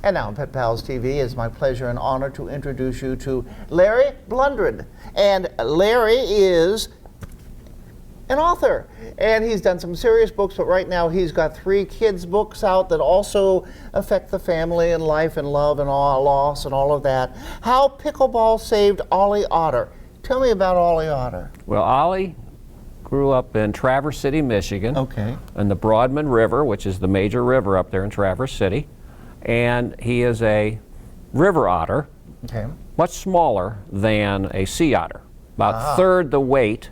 And now on Pet Pals TV, it's my pleasure and honor to introduce you to Larry Blundred. And Larry is an author, and he's done some serious books, but right now he's got 3 kids' books out that also affect the family and life and love and all loss and all of that. How Pickleball Saved Ollie Otter. Tell me about Ollie Otter. Well, Ollie grew up in Traverse City, Michigan, in the Broadman River, which is the major river up there in Traverse City, and he is a river otter, much smaller than a sea otter, about third the weight.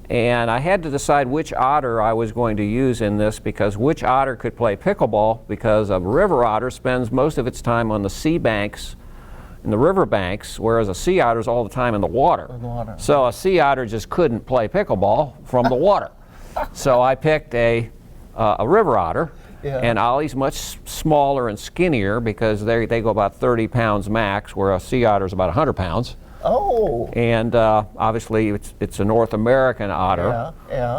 And I had to decide which otter I was going to use in this, because which otter could play pickleball, because a river otter spends most of its time on the sea banks, in the river banks, whereas a sea otter is all the time in the water. So a sea otter just couldn't play pickleball from the water. So I picked a river otter, and Ollie's much smaller and skinnier because they go about 30 pounds max, where a sea otter is about 100 pounds. Oh. And obviously it's a North American otter,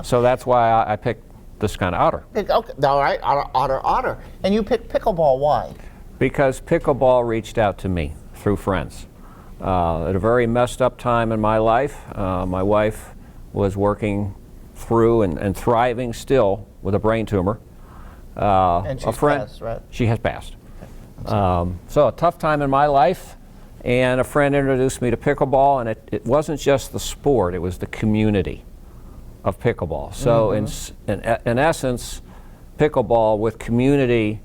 so that's why I picked this kind of otter. Okay, all right, otter. And you picked pickleball, why? Because pickleball reached out to me through friends. At a very messed up time in my life, my wife was working through and thriving still with a brain tumor. And she's passed, right? She has passed. So a tough time in my life. And a friend introduced me to pickleball, and it wasn't just the sport, it was the community of pickleball. So in essence, pickleball with community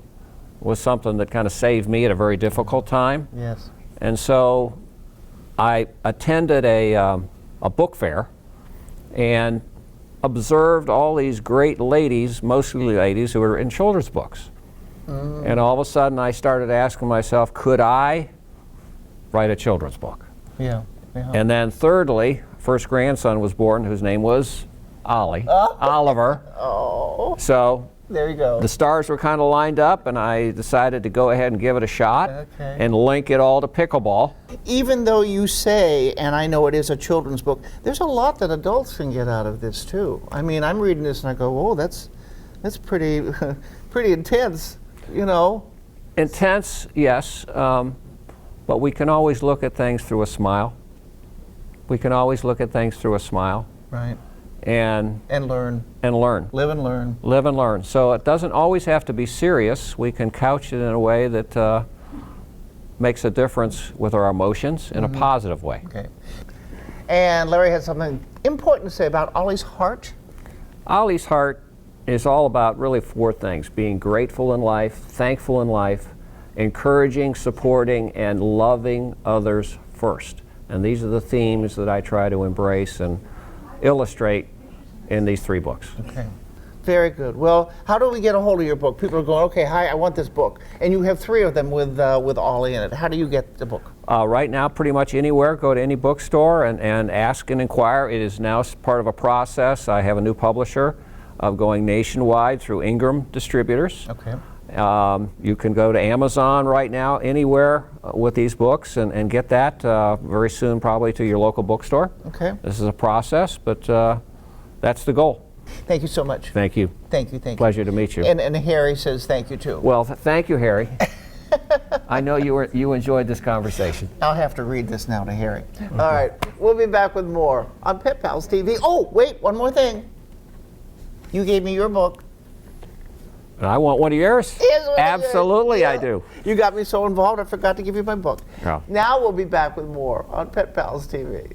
was something that kind of saved me at a very difficult time. Yes. And so I attended a book fair and observed all these great ladies, mostly ladies, who were in children's books. And all of a sudden I started asking myself, could I write a children's book? And then thirdly, first grandson was born, whose name was Ollie, Oliver. So there you go. The stars were kind of lined up, and I decided to go ahead and give it a shot and link it all to pickleball. Even though you say, and I know it is a children's book, there's a lot that adults can get out of this too. I mean, I'm reading this and I go, whoa, that's pretty pretty intense, you know. Intense, yes. But we can always look at things through a smile. We can always look at things through a smile. Right. And learn. And learn. Live and learn. Live and learn. So it doesn't always have to be serious. We can couch it in a way that makes a difference with our emotions in a positive way. Okay. And Larry has something important to say about Ollie's heart. Ollie's heart is all about really 4 things: being grateful in life, thankful in life, encouraging, supporting, and loving others first. And these are the themes that I try to embrace and illustrate in these 3 books. Okay. Very good. Well, how do we get a hold of your book? People are going, okay, hi, I want this book. And you have 3 of them with Ollie in it. How do you get the book? Right now, pretty much anywhere. Go to any bookstore and ask and inquire. It is now part of a process. I have a new publisher of going nationwide through Ingram Distributors. Okay. You can go to Amazon right now, anywhere with these books, and get that very soon, probably to your local bookstore. Okay. This is a process, but that's the goal. Thank you so much. Thank you. Thank you. Pleasure to meet you. And Harry says thank you too. Well, thank you, Harry. I know you enjoyed this conversation. I'll have to read this now to Harry. All right, we'll be back with more on Pet Pals TV. Oh, wait, one more thing. You gave me your book. And I want one of yours? Absolutely, I do. You got me so involved, I forgot to give you my book. Yeah. Now we'll be back with more on Pet Pals TV.